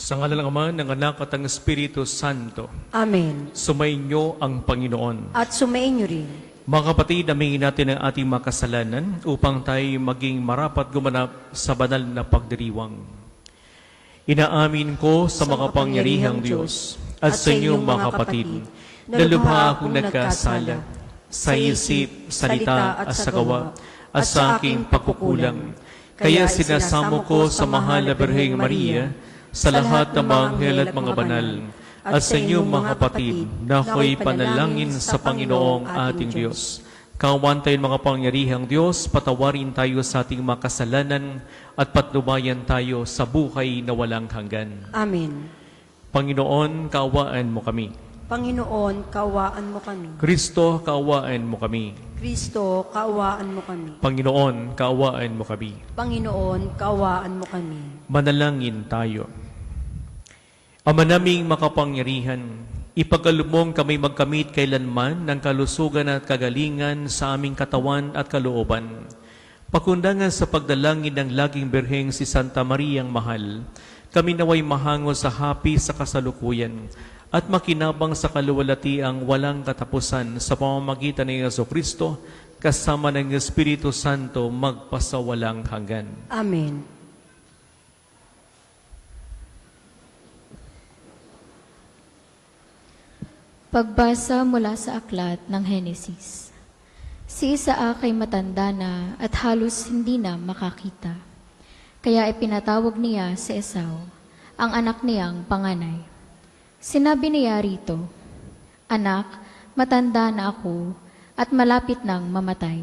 Sa ngala ng Ama, ng Anak at ng Espiritu Santo. Amen. Sumainyo ang Panginoon. At sumainyo rin. Mga kapatid, amingin natin ang ating mga kasalanan upang tayo maging marapat gumanap sa banal na pagdiriwang. Inaamin ko sa makapangyarihang Diyos at sa inyong mga kapatid na lubha akong nagkasala sa isip, salita at sa gawa at sa aking pagkukulang. Kaya sinasamo ko sa mahal na Birheng Maria, sa lahat ng mga anghel at mga banal, at sa inyong mga kapatid, na ako'y panalangin sa Panginoong ating Diyos. Kaawaan tayo mga pangyarihang Diyos, patawarin tayo sa ating mga kasalanan at patnubayan tayo sa buhay na walang hanggan. Amen. Panginoon, kaawaan mo kami. Panginoon, kaawaan mo kami. Kristo, kaawaan mo kami. Kristo, kaawaan mo kami. Panginoon, kaawaan mo kami. Panginoon, kaawaan mo kami. Manalangin tayo. Ama naming makapangyarihan, ipagkaloob kami magkamit kailanman ng kalusugan at kagalingan sa aming katawan at kalooban. Pakundangan sa pagdalangin ng laging Birheng si Santa Mariang Mahal, kami naway mahango sa hapi sa kasalukuyan at makinabang sa kaluwalhatiang walang katapusan sa pamamagitan ng Jesucristo kasama ng Espiritu Santo magpasawalang hanggan. Amen. Pagbasa mula sa aklat ng Henesis. Si Isaac ay matanda na at halos hindi na makakita. Kaya ipinatawag niya si Esau, ang anak niyang panganay. Sinabi niya rito, "Anak, matanda na ako at malapit nang mamatay.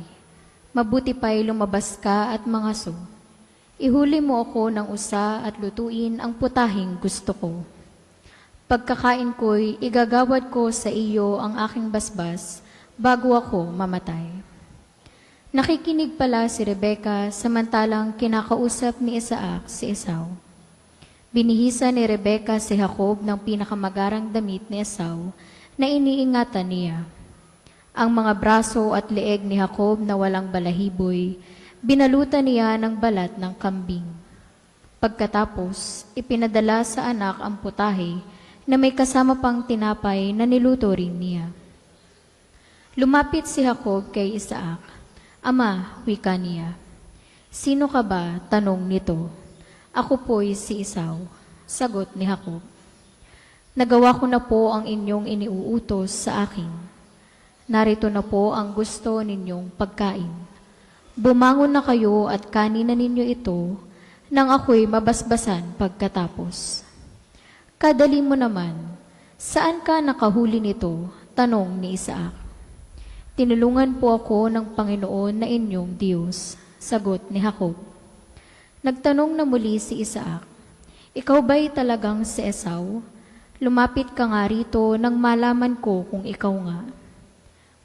Mabuti pa'y lumabas ka at mangaso. Ihuli mo ako ng usa at lutuin ang putahing gusto ko. Pagkakain ko'y igagawad ko sa iyo ang aking basbas bago ako mamatay." Nakikinig pala si Rebeka samantalang kinakausap ni Isaac si Esau. Binihisa ni Rebeka si Jacob ng pinakamagarang damit ni Esau na iniingatan niya. Ang mga braso at leeg ni Jacob na walang balahiboy, binalutan niya ng balat ng kambing. Pagkatapos, ipinadala sa anak ang putahe na may kasama pang tinapay na niluto rin niya. Lumapit si Jacob kay Isaac. "Ama," wika niya. "Sino ka ba?" tanong nito. "Ako po'y si Esau," sagot ni Jacob. "Nagawa ko na po ang inyong iniuutos sa akin. Narito na po ang gusto ninyong pagkain. Bumangon na kayo at kanin na ninyo ito nang ako'y mabasbasan pagkatapos." "Kadali mo naman, saan ka nakahuli nito?" tanong ni Isaac. "Tinulungan po ako ng Panginoon na inyong Diyos," sagot ni Jacob. Nagtanong na muli si Isaac, "Ikaw ba'y talagang si Esau? Lumapit ka nga rito nang malaman ko kung ikaw nga."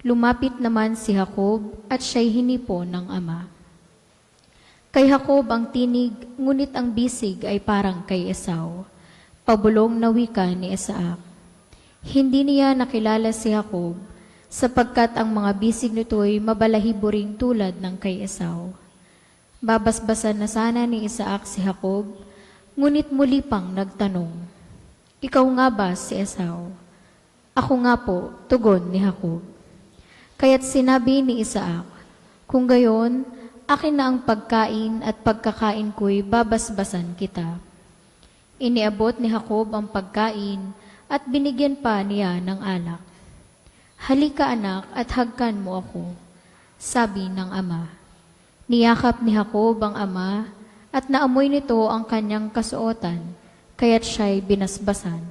Lumapit naman si Jacob at siya'y hinipo ng ama. Kay Jacob ang tinig, ngunit ang bisig ay parang kay Esau. Pabulong na wika ni Isaac. Hindi niya nakilala si Jacob sapagkat ang mga bisig nito'y mabalahibo ring tulad ng kay Esau. Babasbasan na sana ni Isaac si Jacob, ngunit muli pang nagtanong, "Ikaw nga ba si Esau?" "Ako nga po," tugon ni Jacob. Kaya't sinabi ni Isaac, "Kung gayon, akin na ang pagkain at pagkakain ko'y babasbasan kita." Iniabot ni Jacob ang pagkain at binigyan pa niya ng alak. "Halika anak at hagkan mo ako," sabi ng ama. Niyakap ni Jacob ang ama at naamoy nito ang kanyang kasuotan, kaya't siya'y binasbasan.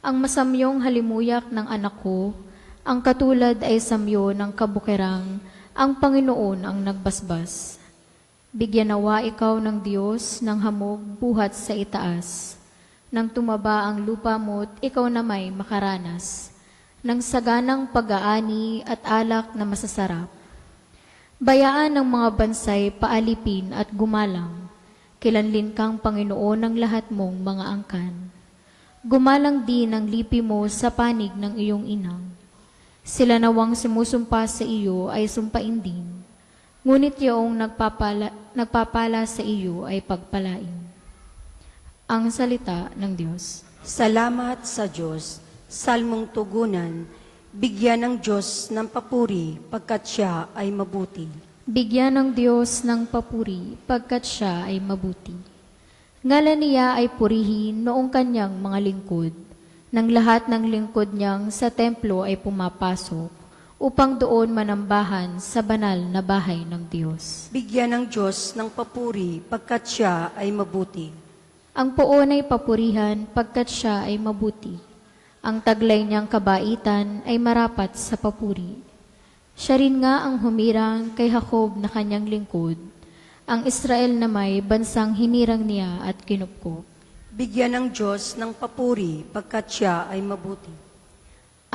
"Ang masamyong halimuyak ng anak ko, ang katulad ay samyo ng kabukirang ang Panginoon ang nagbasbas. Bigyan nawa ikaw ng Diyos ng hamog buhat sa itaas. Nang tumaba ang lupa mo't ikaw na may makaranas ng saganang pag-aani at alak na masasarap. Bayaan ng mga bansay paalipin at gumalang. Kilanlin kang Panginoon ng lahat mong mga angkan. Gumalang din ang lipi mo sa panig ng iyong inang. Sila nawang sumusumpa sa iyo ay sumpain din. Ngunit yaong nagpapala sa iyo ay pagpalain. Ang salita ng Diyos. Salamat sa Diyos. Salmong tugunan, bigyan ng Diyos ng papuri pagkat siya ay mabuti. Bigyan ng Diyos ng papuri pagkat siya ay mabuti. Ngalan niya ay purihin noong kanyang mga lingkod. Nang lahat ng lingkod niyang sa templo ay pumapasok upang doon manambahan sa banal na bahay ng Diyos. Bigyan ng Diyos ng papuri pagkat siya ay mabuti. Ang poon ay papurihan pagkat siya ay mabuti. Ang taglay niyang kabaitan ay marapat sa papuri. Siya rin nga ang humirang kay Jacob na kanyang lingkod, ang Israel na may bansang hinirang niya at kinupkop. Bigyan ng Diyos ng papuri pagkat siya ay mabuti.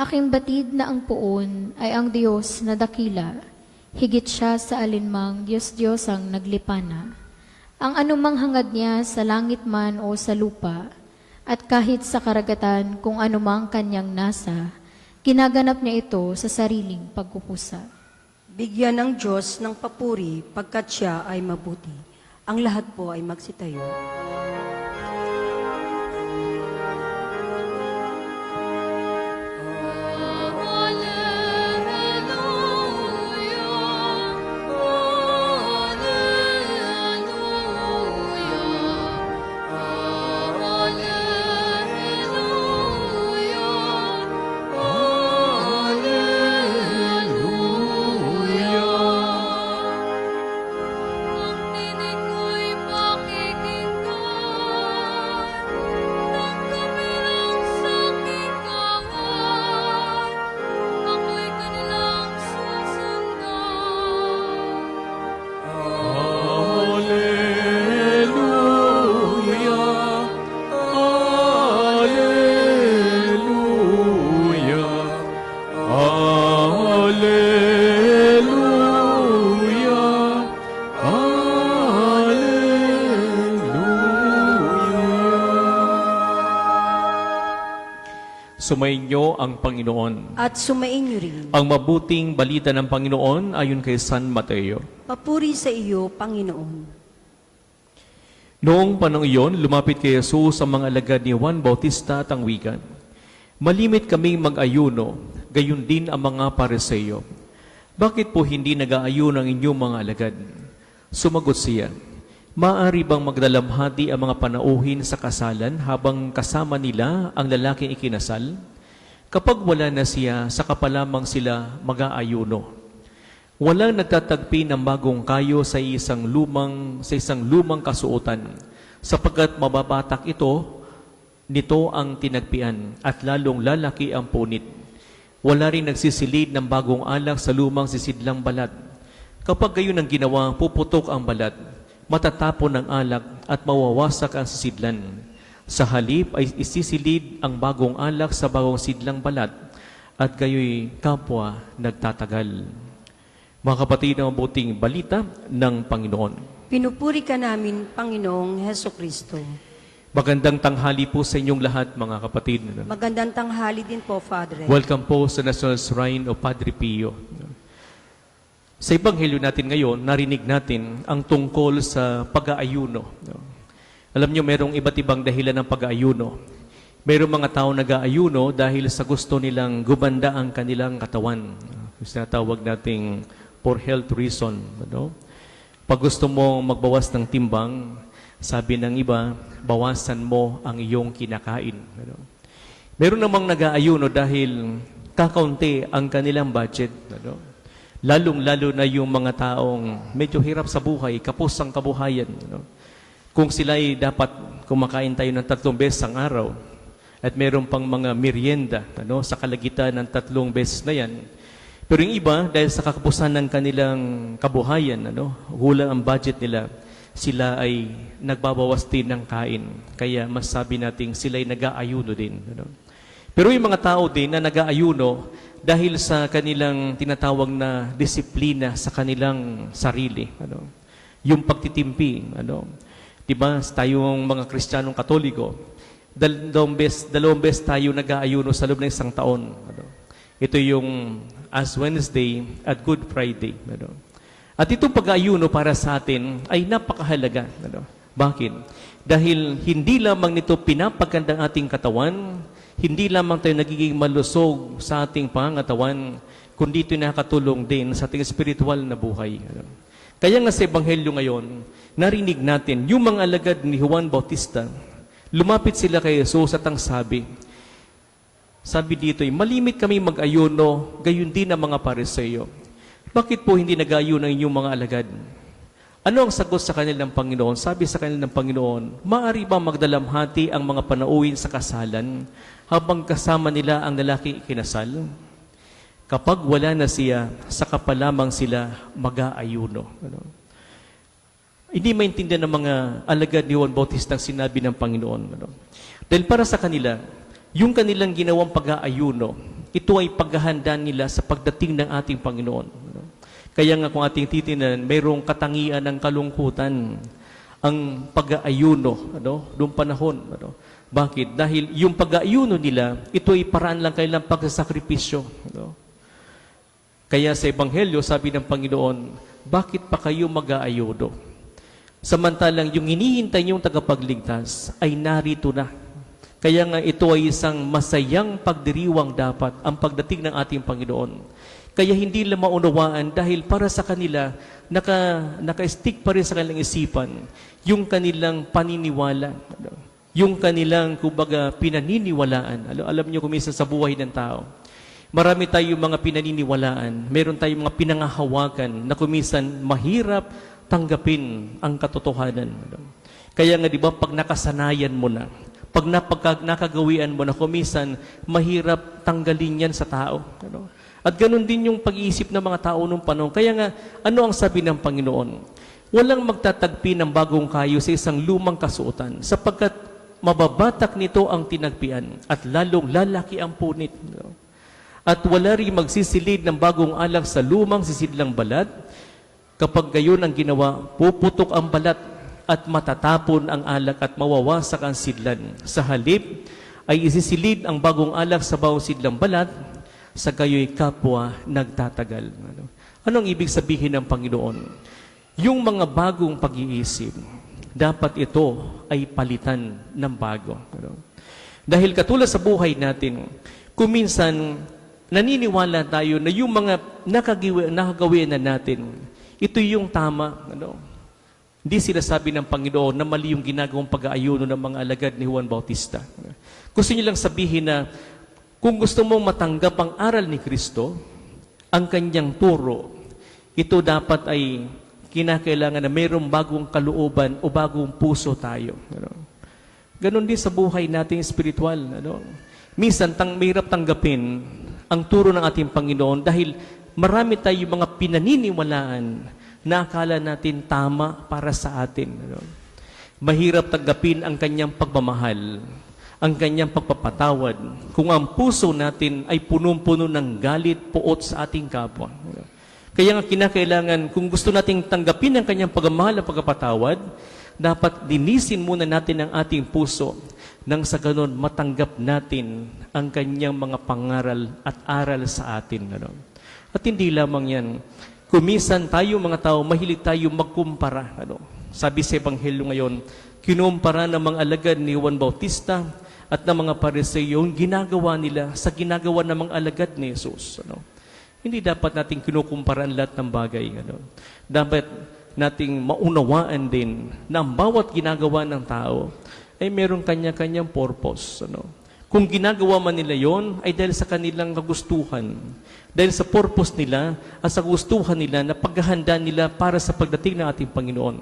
Aking batid na ang poon ay ang Diyos na dakila, higit siya sa alinmang Diyos-Diyosang naglipana. Ang anumang hangad niya sa langit man o sa lupa, at kahit sa karagatan kung anumang kanyang nasa, ginaganap niya ito sa sariling pagkukusa. Bigyan ng Diyos ng papuri pagkat siya ay mabuti. Ang lahat po ay magsitayo. Sumainyo ang Panginoon. At sumainyo rin. Ang mabuting balita ng Panginoon ayon kay San Mateo. Papuri sa iyo, Panginoon. Noong panahon iyon, lumapit kay Jesus ang mga alagad ni Juan Bautista at ang wigan. Malimit kaming mag-ayuno, gayon din ang mga Pariseo. Bakit po hindi nag-aayuno ang inyong mga alagad? Sumagot siya, maaari bang magdalamhati ang mga panauhin sa kasalan habang kasama nila ang lalaking ikinasal? Kapag wala na siya, saka pa lamang sila mag-aayuno. Walang nagtatagpi ng bagong kayo sa isang lumang kasuotan, sapagkat mababatak nito ang tinagpian, at lalong lalaki ang punit. Wala rin nagsisilid ng bagong alak sa lumang sisidlang balat. Kapag gayon ang ginawa, puputok ang balat, matatapon ang alak at mawawasak ang sisidlan. Sa halip ay isisilid ang bagong alak sa bagong sidlang balat at gayoy kapwa nagtatagal. Mga kapatid, ang mabuting balita ng Panginoon. Pinupuri ka namin, Panginoong Heso Kristo. Magandang tanghali po sa inyong lahat, mga kapatid. Magandang tanghali din po, Father. Welcome po sa National Shrine of Padre Pio. Sa Ebanghelyo natin ngayon, narinig natin ang tungkol sa pag-aayuno. Alam nyo, merong iba't ibang dahilan ng pag-aayuno. Merong mga tao nag-aayuno dahil sa gusto nilang gumanda ang kanilang katawan. Sinatawag nating for health reason. Pag gusto mo magbawas ng timbang, sabi ng iba, bawasan mo ang iyong kinakain. Meron namang nag-aayuno dahil kakaunti ang kanilang budget. Lalong-lalo na yung mga taong medyo hirap sa buhay, kapos ang kabuhayan. Kung sila ay dapat kumakain tayo ng 3 beses ang araw at meron pang mga merienda sa kalagitan ng 3 beses na yan. Pero yung iba, dahil sa kakapusan ng kanilang kabuhayan, kulang ang budget nila, sila ay nagbabawas din ng kain. Kaya masabi natin sila ay nag-aayuno din. Pero yung mga tao din na nag-aayuno dahil sa kanilang tinatawag na disiplina sa kanilang sarili. Yung pagtitimpi. Diba, tayong mga Kristiyanong Katoliko, dalawang beses tayo nag-aayuno sa loob ng isang taon. Ito yung Ash Wednesday at Good Friday. At itong pag-aayuno para sa atin ay napakahalaga. Bakit? Dahil hindi lamang nito pinapaganda ang ating katawan, hindi lamang tayo nagiging malusog sa ating pangangatawan, kundi ito nakatulong din sa ating spiritual na buhay. Kaya nga sa Ebanghelyo ngayon, narinig natin yung mga alagad ni Juan Bautista, lumapit sila kay Jesus at ang sabi dito, malimit kami mag-ayuno, gayon din ang mga Pariseo. Bakit po hindi nag-ayuno ang inyong mga alagad? Ano ang sagot sa kanilang Panginoon? Sabi sa kanilang Panginoon, maaari bang magdalamhati ang mga panauhin sa kasalan habang kasama nila ang lalaki ikinasal? Kapag wala na siya, saka pa lamang sila mag-aayuno. Hindi maintindihan ng mga alagad ni Juan Bautista ang sinabi ng Panginoon. Dahil para sa kanila, yung kanilang ginawang pag-aayuno, ito ay paghahanda nila sa pagdating ng ating Panginoon. Kaya nga kung ating titinan, mayroong katangian ng kalungkutan ang pag-aayuno noong panahon. Bakit? Dahil yung pag-aayuno nila, ito ay paraan lang kailang pagsasakripisyo. Kaya sa Ebanghelyo, sabi ng Panginoon, bakit pa kayo mag-aayuno? Samantalang yung hinihintay niyong tagapagligtas ay narito na. Kaya nga ito ay isang masayang pagdiriwang dapat ang pagdating ng ating Panginoon. Kaya hindi nila maunawaan dahil para sa kanila, naka-stick pa rin sa kanilang isipan yung kanilang paniniwala. Yung kanilang, kumbaga, pinaniniwalaan. Alam niyo kung minsan sa buhay ng tao, marami tayong mga pinaniniwalaan. Meron tayong mga pinangahawakan na kuminsan mahirap tanggapin ang katotohanan. Kaya nga, di ba, pag nakasanayan mo na, pag nakagawian mo na kuminsan, mahirap tanggalin yan sa tao. At ganun din yung pag-iisip ng mga tao nung panahon. Kaya nga, ano ang sabi ng Panginoon? Walang magtatagpi ng bagong kayo sa isang lumang kasuotan, sapagkat mababatak nito ang tinagpian at lalong lalaki ang punit. At wala rin magsisilid ng bagong alak sa lumang sisidlang balat. Kapag gayon ang ginawa, puputok ang balat at matatapon ang alak at mawawasak ang sidlan. Sa halip ay isisilid ang bagong alak sa bawang sidlang balat, sa gayo'y kapwa nagtatagal. Anong ibig sabihin ng Panginoon? Yung mga bagong pag-iisip, dapat ito ay palitan ng bago. Dahil katulad sa buhay natin, kuminsan naniniwala tayo na yung mga nakagawian na natin, ito yung tama. Hindi sila sabi ng Panginoon na mali yung ginagawang pag-aayuno ng mga alagad ni Juan Bautista. Gusto niyo lang sabihin na kung gusto mong matanggap ang aral ni Kristo, ang kanyang turo, ito dapat ay kinakailangan na mayroong bagong kalooban o bagong puso tayo. Ganon din sa buhay nating spiritual. Minsan, mahirap tanggapin ang turo ng ating Panginoon dahil marami tayong mga pinaniniwalaan na akala natin tama para sa atin. Mahirap tanggapin ang kanyang pagmamahal, ang kanyang pagpapatawad, kung ang puso natin ay punong-puno ng galit, puot sa ating kapwa. Kaya nga kinakailangan, kung gusto nating tanggapin ang kanyang pagmamahal at pagpapatawad, dapat dinisin muna natin ang ating puso nang sa ganon matanggap natin ang kanyang mga pangaral at aral sa atin. At hindi lamang yan. Kumisan tayo mga tao, mahilig tayo magkumpara. Sabi sa Ebanghelyo ngayon, kinumpara ng mga alagad ni Juan Bautista at ng mga Pariseo yung ginagawa nila sa ginagawa ng mga alagad ni Jesus. Hindi dapat nating kinukumpara ang lahat ng bagay. Dapat nating maunawaan din na ang bawat ginagawa ng tao ay merong kanya-kanyang purpose. Kung ginagawa man nila yon ay dahil sa kanilang kagustuhan, dahil sa purpose nila at sa gustuhan nila na paghahanda nila para sa pagdating ng ating Panginoon.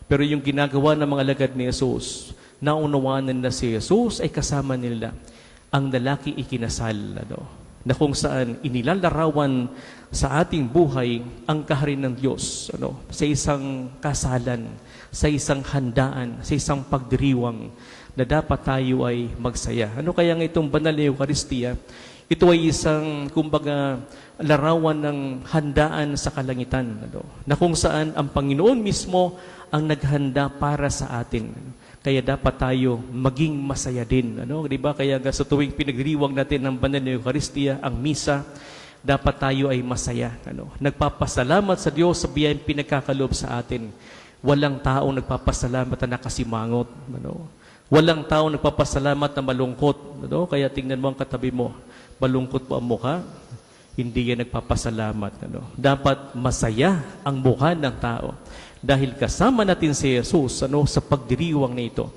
Pero yung ginagawa ng mga alagad ni Jesus, naunawaan na si Jesus ay kasama nila ang lalaki ikinasal, na kung saan inilalarawan sa ating buhay ang kaharian ng Diyos, sa isang kasalan, sa isang handaan, sa isang pagdiriwang na dapat tayo ay magsaya. Ano kaya nga itong banal na Eucharistia? Ito ay isang, kumbaga, larawan ng handaan sa kalangitan, na kung saan ang Panginoon mismo ang naghanda para sa atin. Kaya dapat tayo maging masaya din. Di ba? Kaya sa tuwing pinagdiriwang natin ng banal na Eucharistia, ang misa, dapat tayo ay masaya. Nagpapasalamat sa Diyos sa biyayang pinagkakaloob sa atin. Walang taong nagpapasalamat na nakasimangot. Ano? Walang taong nagpapasalamat na malungkot. Ano? Kaya tingnan mo ang katabi mo. Malungkot po ang mukha. Hindi yan nagpapasalamat. Ano? Dapat masaya ang mukha ng tao. Dahil kasama natin si Jesus sa pagdiriwang na ito.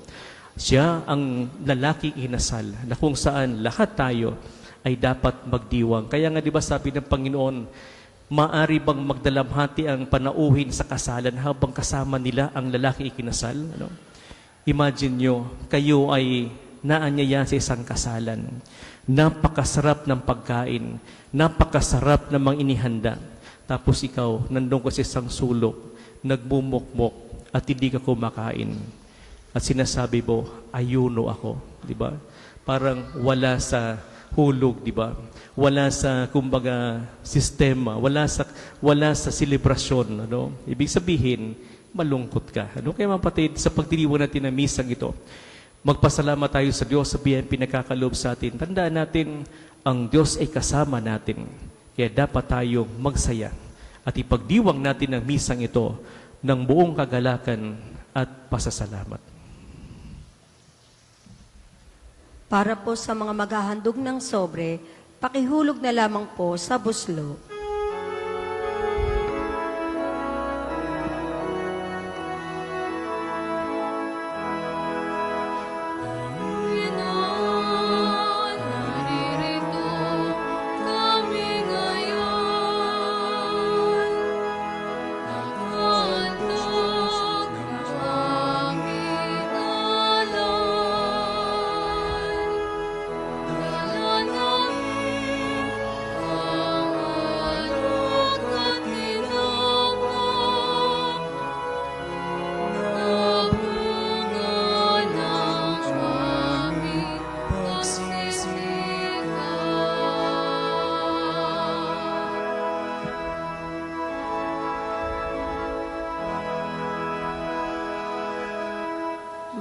Siya ang lalaking inasal na kung saan lahat tayo ay dapat magdiwang. Kaya nga di ba sabi ng Panginoon, maari bang magdalamhati ang panauhin sa kasalan habang kasama nila ang lalaki ikinasal? Ano? Imagine nyo, kayo ay naanyaya sa isang kasalan. Napakasarap ng pagkain, napakasarap ng mga inihanda. Tapos ikaw, nandun ka sa isang sulok, nagmumukmok at hindi ka kumakain. At sinasabi mo, ayuno ako. Di ba? Parang wala sa hulog, di ba? Wala sa, kumbaga, sistema, wala sa selebrasyon, ano? Ibig sabihin, malungkot ka. Ano? Kaya mga kapatid, sa pagdiriwang natin ng misang ito, magpasalamat tayo sa Diyos sa biyayang pinagkakaloob sa atin. Tandaan natin, ang Diyos ay kasama natin. Kaya dapat tayong magsaya at ipagdiwang natin ang misang ito ng buong kagalakan at pasasalamat. Para po sa mga maghahandog ng sobre, pakihulog na lamang po sa buslo.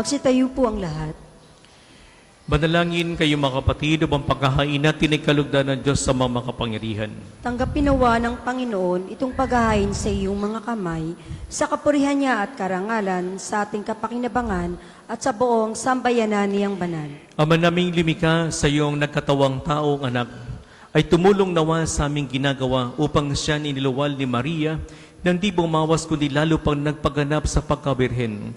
Magsitayo po ang lahat. Manalangin kayo mga kapatid upang paghahain natin ay kalugdan ng Diyos sa mga makapangyarihan. Tanggapin nawa ng Panginoon itong paghahain sa iyong mga kamay, sa kapurihan niya at karangalan, sa ating kapakinabangan at sa buong sambayanan niyang banal. Ama naming lumikha sa iyong nagkatawang taong anak, ay tumulong nawa sa aming ginagawa upang siya iniluwal ni Maria, nang di bumawas kundi lalo pang nagpaganap sa pagkabirhen,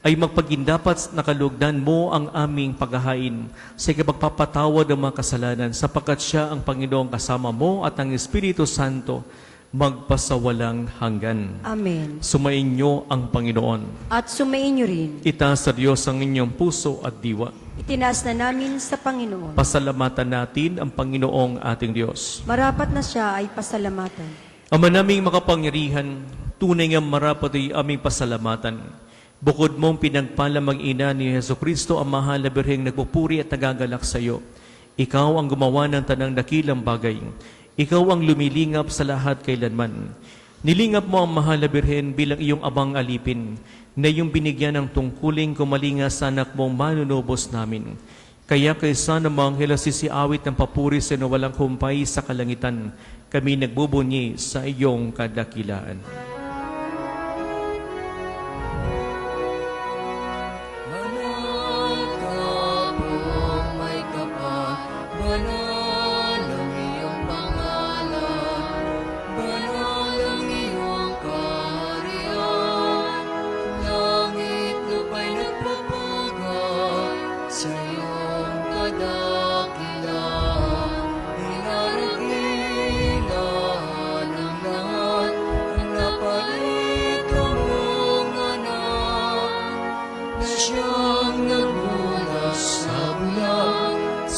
ay magpagindapat na kalugdan mo ang aming paghahain sa ikapagpapatawad ng mga kasalanan sapagkat siya ang Panginoong kasama mo at ang Espiritu Santo magpasawalang hanggan. Amen. Sumainyo ang Panginoon. At sumainyo rin. Itaas sa Diyos ang inyong puso at diwa. Itinaas na namin sa Panginoon. Pasalamatan natin ang Panginoong ating Diyos. Marapat na siya ay pasalamatan. Ama naming makapangyarihan, tunay nga marapat ay aming pasalamatan. Bukod mong pinagpala mag-ina ni Jesucristo ang mahal na birheng nagpupuri at nagagalak sa iyo. Ikaw ang gumawa ng tanang dakilang bagay. Ikaw ang lumilingap sa lahat kailanman. Nilingap mo ang mahal na birhen bilang iyong abang alipin, na iyong binigyan ng tungkuling kumalinga sa anak mong manunubos namin. Kaya kaysa namang helasisiawit ng papuri sa walang humpay sa kalangitan, kami nagbubunyi sa iyong kadakilaan.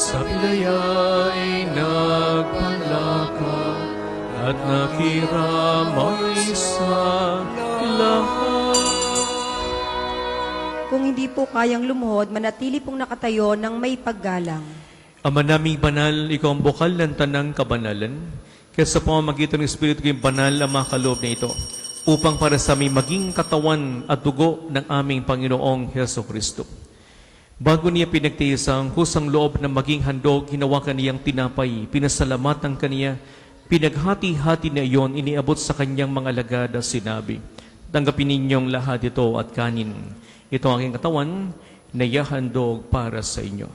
Sa bilaya'y nagpalaka at nakiramay sa lahat. Kung hindi po kayang lumuhod, manatili pong nakatayo ng may paggalang. Ama naming banal, ikaw ang bukal ng tanang kabanalan. Kaya sa pamamagitan ng Espiritu kayong banal ang makaloob na ito, upang para sa aming maging katawan at dugo ng aming Panginoong Jesucristo. Bago niya pinagtiis ang kusang loob na maging handog, hinawakan niyang tinapay, pinasalamatan kaniya, pinaghati-hati na iyon, iniabot sa kanyang mga alagad at sinabi, Tanggapin ninyong lahat ito at kanin. Ito ang aking katawan na ihahandog para sa inyo.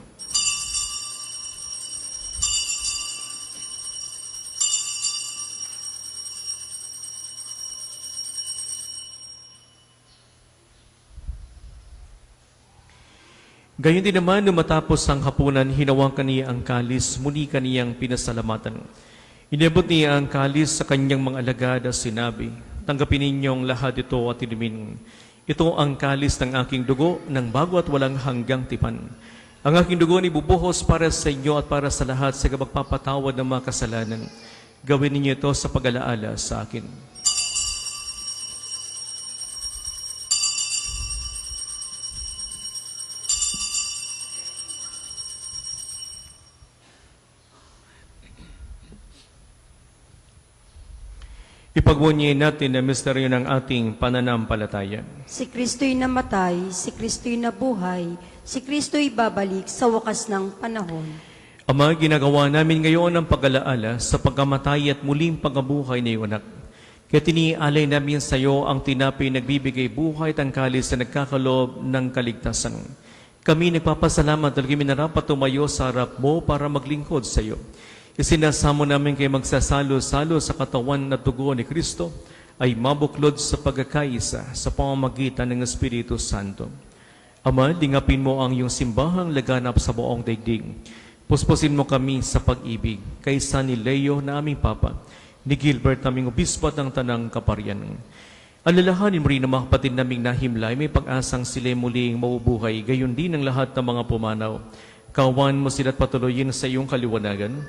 Gayon din naman, nung matapos ang hapunan, hinawakan niya ang kalis, muli kaniyang pinasalamatan. Inabot niya ang kalis sa kanyang mga alagad at sinabi, tanggapin ninyong lahat ito at inumin. Ito ang kalis ng aking dugo, ng bago at walang hanggang tipan. Ang aking dugo ni bubuhos para sa inyo at para sa lahat sa magpapatawad ng mga kasalanan. Gawin ninyo ito sa pag-alaala sa akin. Ipagmunyin natin ang misteryo ng ating pananampalataya. Si Kristo'y namatay, si Kristo'y nabuhay, si Kristo'y babalik sa wakas ng panahon. Ama, ginagawa namin ngayon ang pag-alaala sa pagkamatay at muling pagkabuhay ng iyong anak. Kaya tinialay namin sa iyo ang tinapay nagbibigay buhay at ang kalis na nagkakaloob ng kaligtasan. Kami nagpapasalamat dahil kami narapat tumayo sa harap mo para maglingkod sa iyo. Isinasamo namin kayo magsasalo-salo sa katawan at dugo ni Kristo ay mabuklod sa pagkakaisa sa pamamagitan ng Espiritu Santo. Ama, dingapin mo ang iyong simbahang laganap sa buong daigdig. Puspusin mo kami sa pag-ibig kaysa ni Leo na aming Papa, ni Gilbert naming obispo at ng Tanang Kaparian. Alalahanin mo rin ang mga kapatid naming nahimlay, may pag-asang sila muling maubuhay, gayon din ang lahat ng mga pumanaw. Kawan mo sila at patuloyin sa iyong kaliwanagan.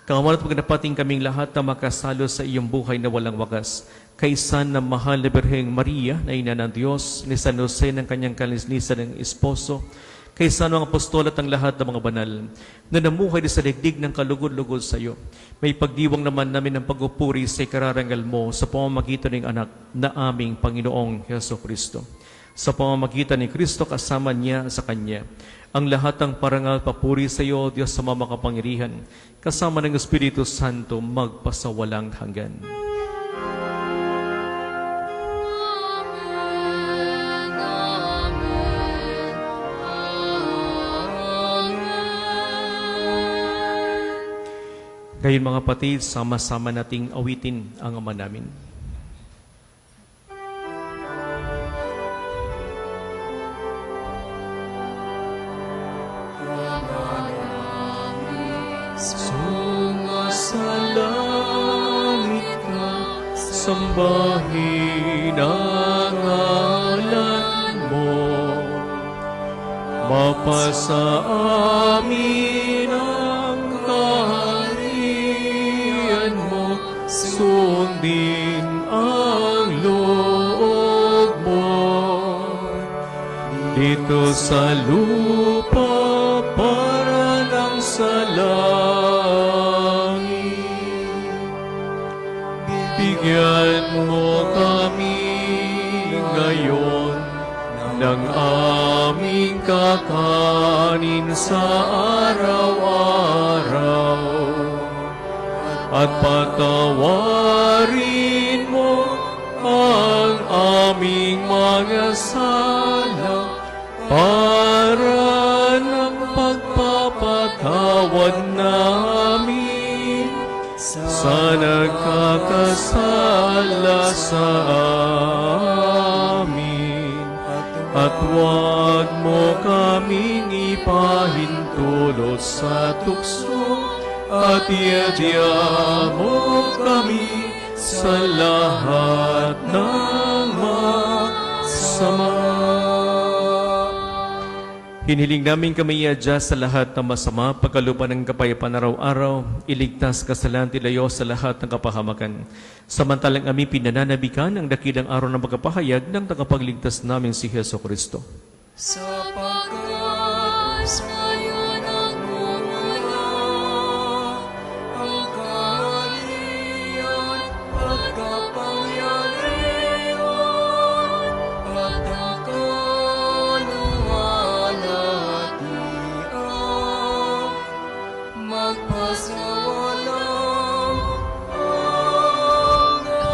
Kawan at pagdapating kaming lahat na makasalo sa iyong buhay na walang wakas. Kaysa na mahal na Birheng Maria na ina ng Diyos, ni San Jose ng kanyang kalisnisan ng esposo, kaysa ng apostol at ang lahat ng mga banal, na namuhay sa digdig ng kalugod-lugod sa iyo. May pagdiwang naman namin ng pagpupuri sa ikararangal mo sa pamamagitan ng anak na aming Panginoong Heso Kristo. Sa pamamagitan ni Kristo kasama niya sa Kanya, ang lahat ng parangal papuri sa iyo, Diyos sa makapangyarihan, kasama ng Espiritu Santo magpasawalang hanggan. Ngayon mga kapatid, sama-sama nating awitin ang Ama namin. Sumasalangit ka, sambahin ang ngalan mo. Mapasa amin ang kaharian mo, sundin ang loob mo. Dito sa lupa para ng sa langit. Bigyan mo kami ngayon ng aming kakanin sa araw-araw, at patawarin mo ang aming mga sala para ng pagpapatawad namin sa nagkakasala sa amin. At huwag mo kaming ipahintulot sa tukso, at iadya mo kami sa lahat ng masama. Hiniling namin kami iadya sa lahat ng masama, pagkalupa ng kapayapaan araw-araw, iligtas kasalan tilayo sa lahat ng kapahamakan. Samantalang kami pinananabikan ang dakilang araw ng pagkapahayag ng tagapagligtas namin si Heso Kristo. Sapagkat ngayon ang mumula ang kaharian at kapangyarihan at ang kaluwalhatian magpasawalang hanggan.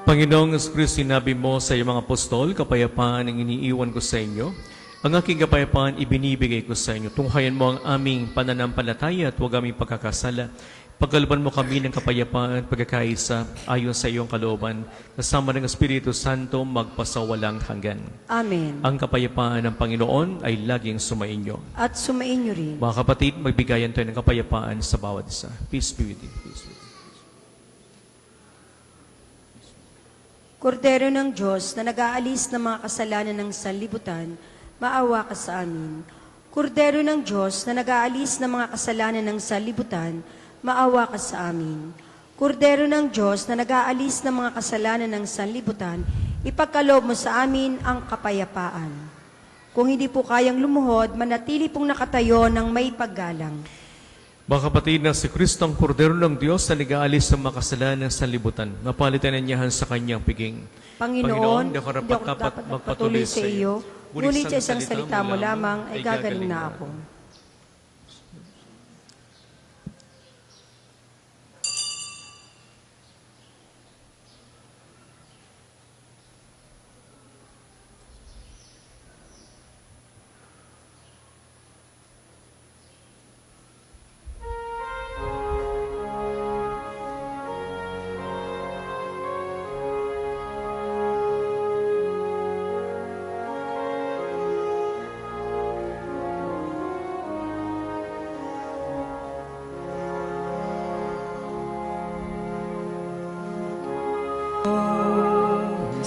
Panginoong Kristo, sinabi mo sa iyong mga apostol, kapayapaan ang iniiwan ko sa inyo. Ang aking kapayapaan ibinibigay ko sa inyo. Tunghayan mo ang aming pananampalataya at huwag aming pagkakasala. Pagkalooban mo kami ng kapayapaan at pagkakaisa ayon sa iyong kalooban, kasama ng Espiritu Santo magpasawalang hanggan. Amen. Ang kapayapaan ng Panginoon ay laging sumainyo. At sumainyo rin. Mga kapatid, magbigayan tayo ng kapayapaan sa bawat isa. Peace be with you. Peace be with you. Kordero ng Diyos na nag-aalis ng mga kasalanan ng sanlibutan, maawa ka sa amin. Kordero ng Diyos na nag-aalis ng mga kasalanan ng sanlibutan, maawa ka sa amin. Kordero ng Diyos na nag-aalis ng mga kasalanan ng sanlibutan, ipagkaloob mo sa amin ang kapayapaan. Kung hindi po kayang lumuhod, manatili pong nakatayo ng may paggalang. Mga kapatid, na si Kristo ang kordero ng Diyos na nag-aalis sa mga kasalanan sa libutan, napalitan na niyahan sa kanyang piging. Panginoon, di ako hindi ako dapat magpatuloy sa iyo, ngunit sa isang salita mo lamang ay gagaling na ako.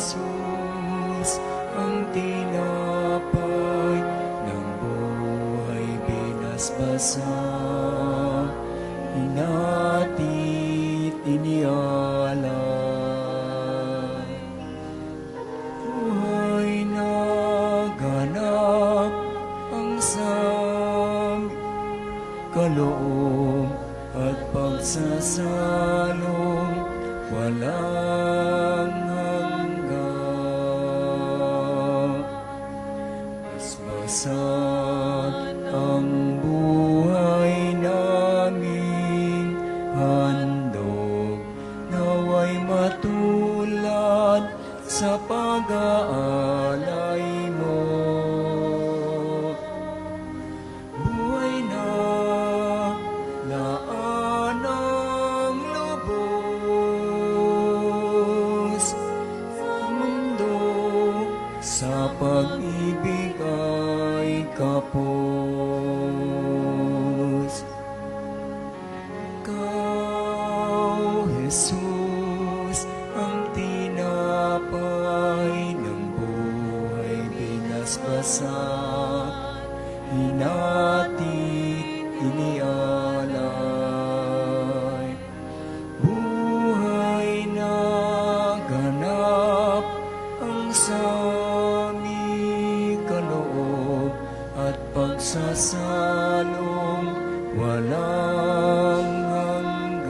Jesus, ang tinapay ng buhay binasbasa, hinati inialay. Buhay na ganap ang saming kaloob at pagsasalong walang hanggan. Basbasan ang buhay naming handog, naway matulad sa pag-aalay mo. Buhay na laan ng lubos sa mundo, sa pag-ibig ay kapos. Ikaw, Jesus, ang tinapay ng buhay binasbasa, hinati inialay. Buhay na ganap ang sami kaloob at pagsasalong walang hanggan.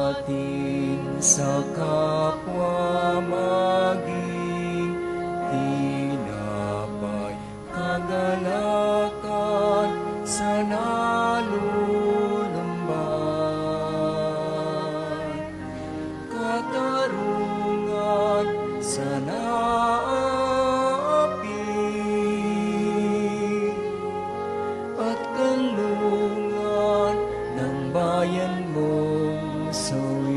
Atin sa kapwa maging tinapay, kagalakan sa nalulumban, katarungan sa naapi, at kanlungan ng bayan mong sawi.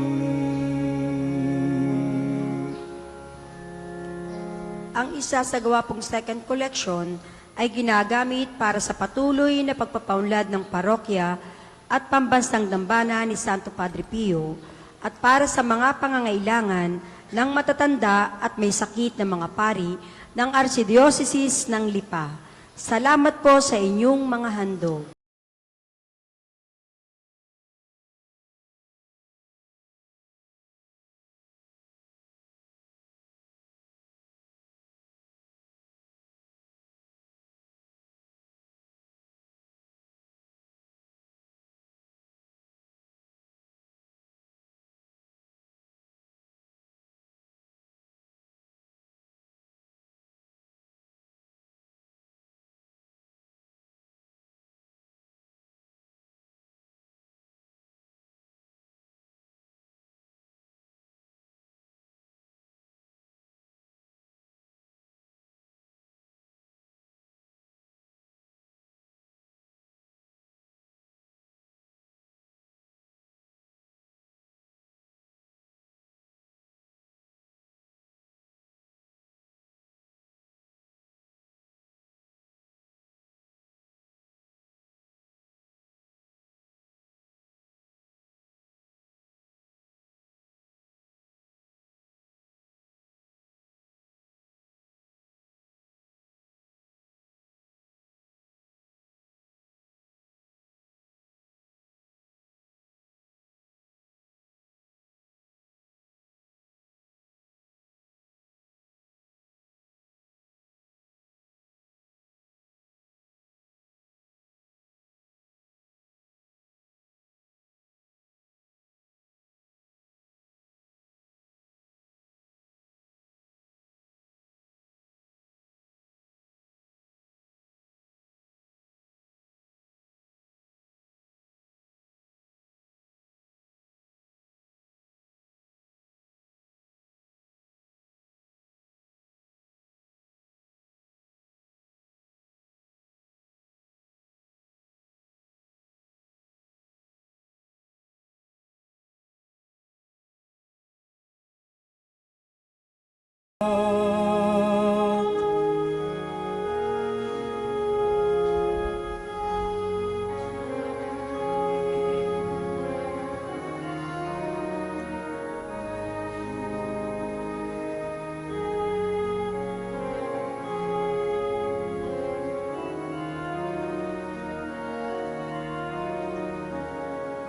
Ang isa sa gawa pong second collection ay ginagamit para sa patuloy na pagpapaunlad ng parokya at pambansang dambana ni Santo Padre Pio at para sa mga pangangailangan ng matatanda at may sakit na mga pari ng Archdiocese ng Lipa. Salamat po sa inyong mga handog.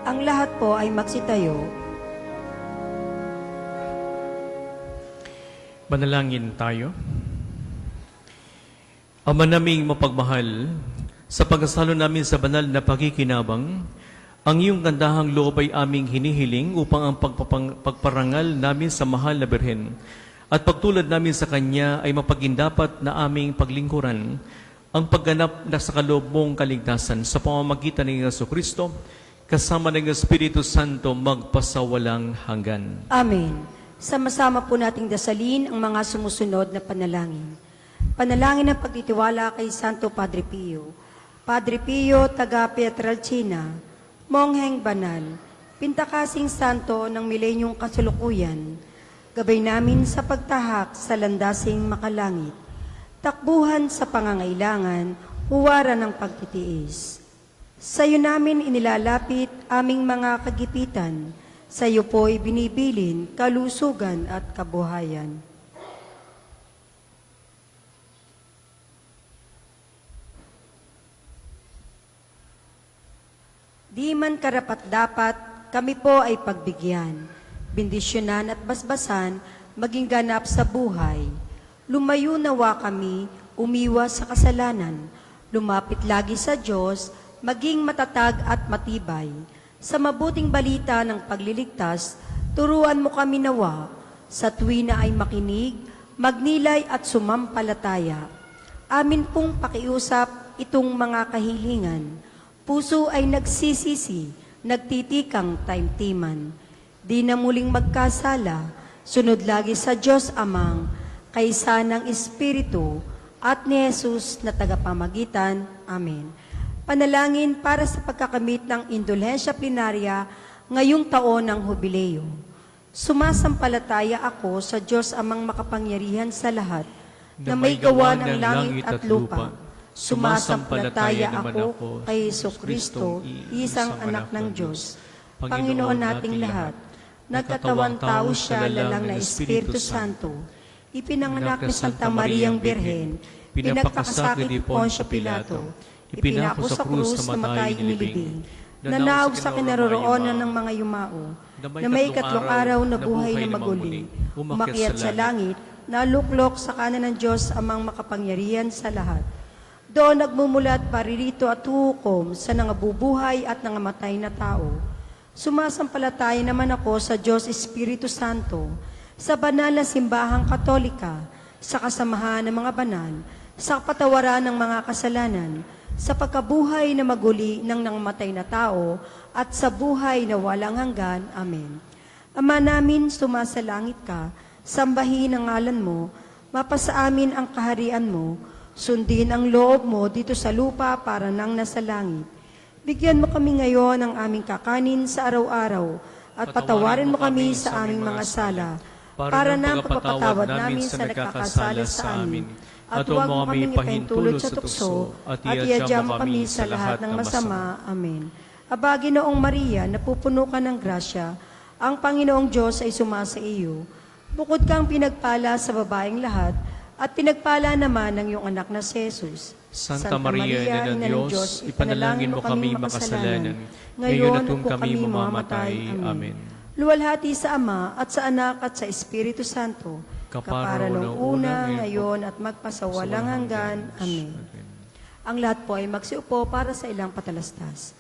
Ang lahat po ay magsitayo. Manalangin tayo. Ama naming mapagmahal, sa pagkasalo namin sa banal na pakikinabang, ang iyong gandahang loob ay aming hinihiling upang ang pagparangal namin sa mahal na Birhen at pagtulad namin sa Kanya ay mapagindapat na aming paglingkuran ang pagganap na sa kaloob mong kaligtasan sa pamamagitan ng Jesucristo kasama ng Espiritu Santo magpasawalang hanggan. Amen. Sama-sama po nating dasalin ang mga sumusunod na panalangin. Panalangin ng pagtitiwala kay Santo Padre Pio. Padre Pio, taga Pietrelcina, Mongheng Banal, Pintakasing Santo ng Milenyong Kasulukuyan, gabay namin sa pagtahak sa landasing makalangit, takbuhan sa pangangailangan, huwaran ng pagtitiis. Sa iyo namin inilalapit aming mga kagipitan, sa iyo po'y binibilin kalusugan at kabuhayan. Di man karapat-dapat, kami po ay pagbigyan, bendisyonan at basbasan, maging ganap sa buhay. Lumayo nawa kami, umiwas sa kasalanan, lumapit lagi sa Diyos, maging matatag at matibay. Sa mabuting balita ng pagliligtas, turuan mo kami nawa, sa tuwina ay makinig, magnilay at sumampalataya. Amin pong pakiusap itong mga kahilingan. Puso ay nagsisisi, nagtitikang taimtiman. Di na muling magkasala, sunod lagi sa Diyos Amang, kaysa ng Espiritu at ni Jesus na tagapamagitan. Amen. Panalangin para sa pagkakamit ng indulhensya plenarya ngayong taon ng Hubileo. Sumasampalataya ako sa Diyos Amang makapangyarihan sa lahat, na may gawa ng langit at lupa. Sumasampalataya ako kay Jesucristo, isang anak ng Diyos, Panginoon nating lahat. Nagkatawang tao siya, lalang na Espiritu Santo. Ipinanganak ni Santa Mariang Birhen, pinagpakasakit ni Poncio Pilato, ipinako sa krus na matay inilibing, nanaog sa kinaroroonan ng mga yumao, na may ikatlong araw na buhay na maguli, umakyat sa langit, naluklok sa kanan ng Diyos Amang makapangyarihan sa lahat. Doon nagmumulat paririto at hukom sa nangabubuhay at nangamatay na tao. Sumasampalataya naman ako sa Diyos Espiritu Santo, sa banal na simbahang katolika, sa kasamahan ng mga banal, sa patawaran ng mga kasalanan, sa pagkabuhay na maguli ng nangamatay na tao, at sa buhay na walang hanggan. Amen. Ama namin, sumasalangit ka, sambahin ang ngalan mo, mapasa amin ang kaharian mo, sundin ang loob mo dito sa lupa para nang nasa langit. Bigyan mo kami ngayon ng aming kakanin sa araw-araw, at patawarin mo kami sa aming mga sala, para nang pagpapatawad namin sa nagkakasala sa amin. At huwag mo kaming ipahintulot sa tukso, at iadya mo kami sa lahat ng masama. Amen. Aba, Ginoong Maria, napupuno ka ng grasya, ang Panginoong Diyos ay sumasa iyo. Bukod kang pinagpala sa babaeng lahat, at pinagpala naman ng iyong anak na si Jesus. Santa Maria, Ina ng Diyos, ipanalangin mo kami makasalanan, ngayon at kung kami mamamatay. Amen. Luwalhati sa Ama, at sa Anak, at sa Espiritu Santo, kapara noong una, ngayon, at magpasawalang hanggan. Amen. Ang lahat po ay magsiupo para sa ilang patalastas.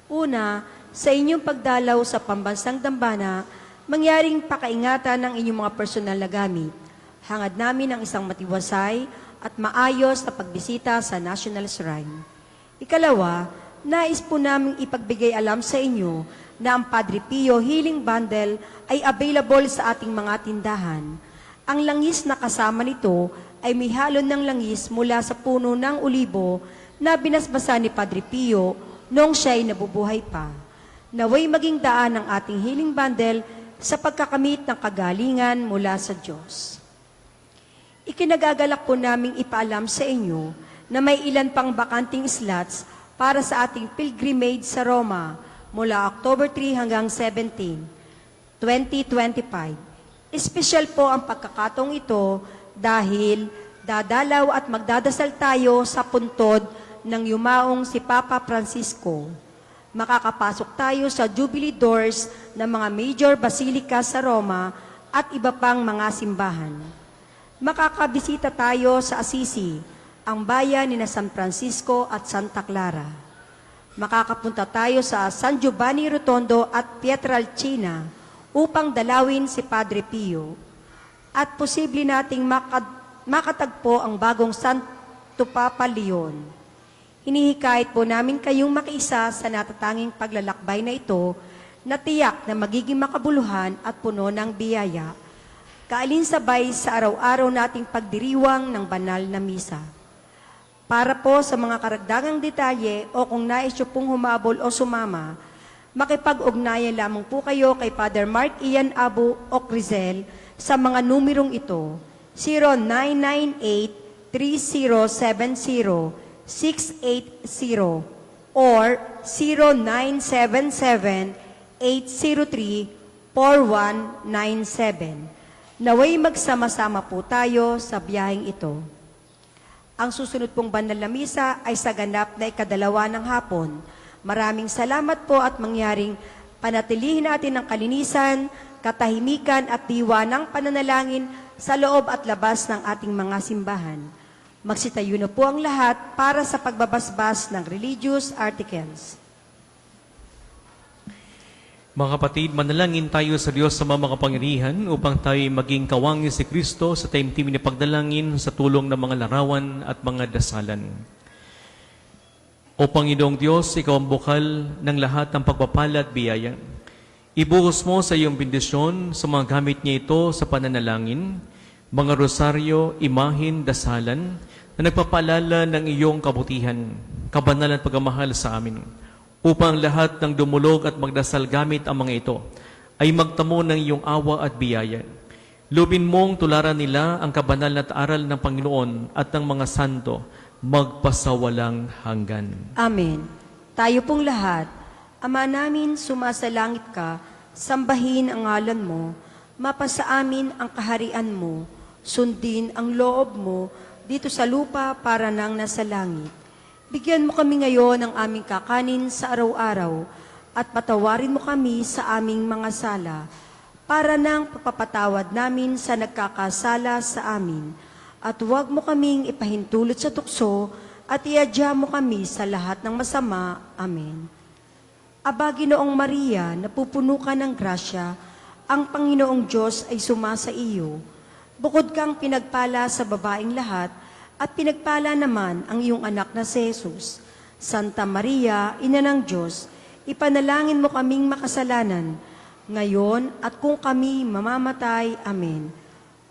Una, sa inyong pagdalaw sa pambansang dambana, mangyaring pakaingatan ng inyong mga personal na gamit. Hangad namin ang isang matiwasay at maayos na pagbisita sa National Shrine. Ikalawa, nais po namin ipagbigay alam sa inyo na ang Padre Pio Healing Bundle ay available sa ating mga tindahan. Ang langis na kasama nito ay may halon ng langis mula sa puno ng olibo na binasbasa ni Padre Pio noong siya'y nabubuhay pa. Naway maging daan ng ating Healing Bundle sa pagkakamit ng kagalingan mula sa Diyos. Ikinagagalak po naming ipaalam sa inyo na may ilan pang bakanting slots para sa ating pilgrimage sa Roma mula October 3 hanggang 17, 2025. Espesyal po ang pagkakataong ito dahil dadalaw at magdadasal tayo sa puntod ng yumaong si Papa Francisco. Makakapasok tayo sa Jubilee Doors ng mga major basilika sa Roma at iba pang mga simbahan. Makakabisita tayo sa Assisi, ang bayan ni San Francisco at Santa Clara. Makakapunta tayo sa San Giovanni Rotondo at Pietrelcina upang dalawin si Padre Pio. At posible nating makatagpo ang bagong Santo Papa Leon. Hinihikayat po namin kayong makiisa sa natatanging paglalakbay na ito na tiyak na magiging makabuluhan at puno ng biyaya. Kaalinsabay sa araw-araw nating pagdiriwang ng banal na misa. Para po sa mga karagdagang detalye o kung nais nyo pong humabol o sumama, makipag-ugnayan lamang po kayo kay Father Mark Ian Abu o Crizel sa mga numerong ito, 0998-3070-680 or 0977-803-4197. Naway magsama-sama po tayo sa biyaheng ito. Ang susunod pong banal na misa ay sa ganap na ikadalawa ng hapon. Maraming salamat po at mangyaring panatilihin natin ang kalinisan, katahimikan at diwa ng pananalangin sa loob at labas ng ating mga simbahan. Magsitayo na po ang lahat para sa pagbabasbas ng religious articles. Mga kapatid, manalangin tayo sa Diyos sa mga makapangyarihan upang tayo maging kawangis si Kristo sa taimtim na pagdalangin sa tulong ng mga larawan at mga dasalan. O Panginoong Diyos, Ikaw ang bukal ng lahat ng pagpapala at biyaya. Ibuhos mo sa iyong bendisyon sa mga gamit niya ito sa pananalangin, mga rosaryo, imahin, dasalan, na nagpapaalala ng iyong kabutihan, kabanalan at pagmamahal sa amin, upang lahat ng dumulog at magdasal gamit ang mga ito ay magtamo ng iyong awa at biyaya. Lubin mong tularan nila ang kabanal na aral ng Panginoon at ng mga santo, magpasawalang hanggan. Amen. Tayo pong lahat, Ama namin, sumasalangit ka, sambahin ang ngalan mo, mapasa amin ang kaharian mo, sundin ang loob mo dito sa lupa para nang nasa langit. Bigyan mo kami ngayon ng aming kakanin sa araw-araw at patawarin mo kami sa aming mga sala para nang pagpapatawad namin sa nagkakasala sa amin. At huwag mo kaming ipahintulot sa tukso at iadya mo kami sa lahat ng masama. Amen. Aba, Ginoong Maria, napupuno ka ng grasya, ang Panginoong Diyos ay sumasa iyo. Bukod kang pinagpala sa babaeng lahat, at pinagpala naman ang iyong anak na si Jesus. Santa Maria, Ina ng Diyos, ipanalangin mo kaming makasalanan, ngayon at kung kami mamamatay. Amen.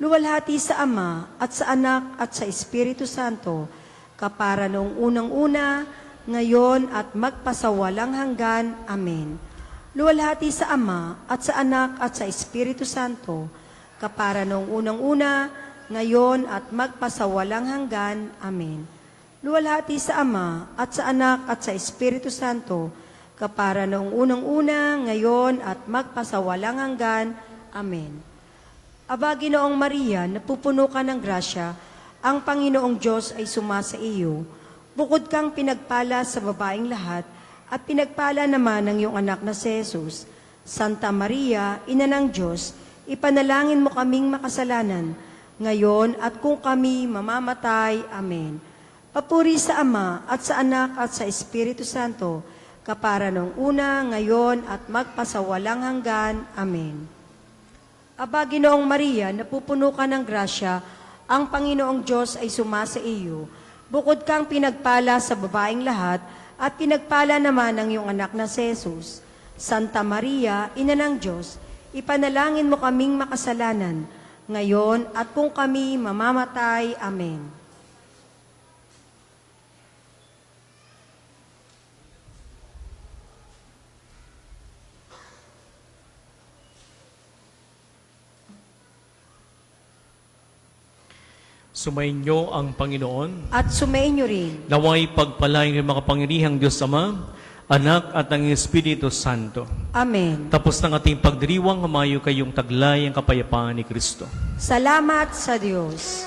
Luwalhati sa Ama, at sa Anak, at sa Espiritu Santo, kapara noong unang-una, ngayon at magpasawalang hanggan. Amen. Luwalhati sa Ama, at sa Anak, at sa Espiritu Santo, kapara noong unang-una, ngayon at magpasawalang hanggan. Amen. Luwalhati sa Ama, at sa Anak, at sa Espiritu Santo, kapara noong unang-una, ngayon at magpasawalang hanggan. Amen. Aba, Ginoong Maria, napupuno ka ng grasya, ang Panginoong Diyos ay sumasa iyo. Bukod kang pinagpala sa babaeng lahat, at pinagpala naman ng iyong anak na si Jesus. Santa Maria, Ina ng Diyos, ipanalangin mo kaming makasalanan, ngayon at kung kami mamamatay. Amen. Papuri sa Ama, at sa Anak, at sa Espiritu Santo, kapara noong una, ngayon, at magpasawalang hanggan. Amen. Aba, Ginoong Maria, napupuno ka ng grasya, ang Panginoong Diyos ay sumasa iyo. Bukod kang pinagpala sa babaeng lahat, at pinagpala naman ng iyong anak na si Jesus. Santa Maria, Ina ng Diyos, ipanalangin mo kaming makasalanan, ngayon at kung kami mamamatay. Amen. Sumainyo ang Panginoon. At sumainyo rin. Naway pagpalain ng mga pangyarihang Diyos Ama, Anak at ang Espiritu Santo. Amen. Tapos ng ating pagdiriwang, humayo kayong taglay ang kapayapaan ni Kristo. Salamat sa Diyos.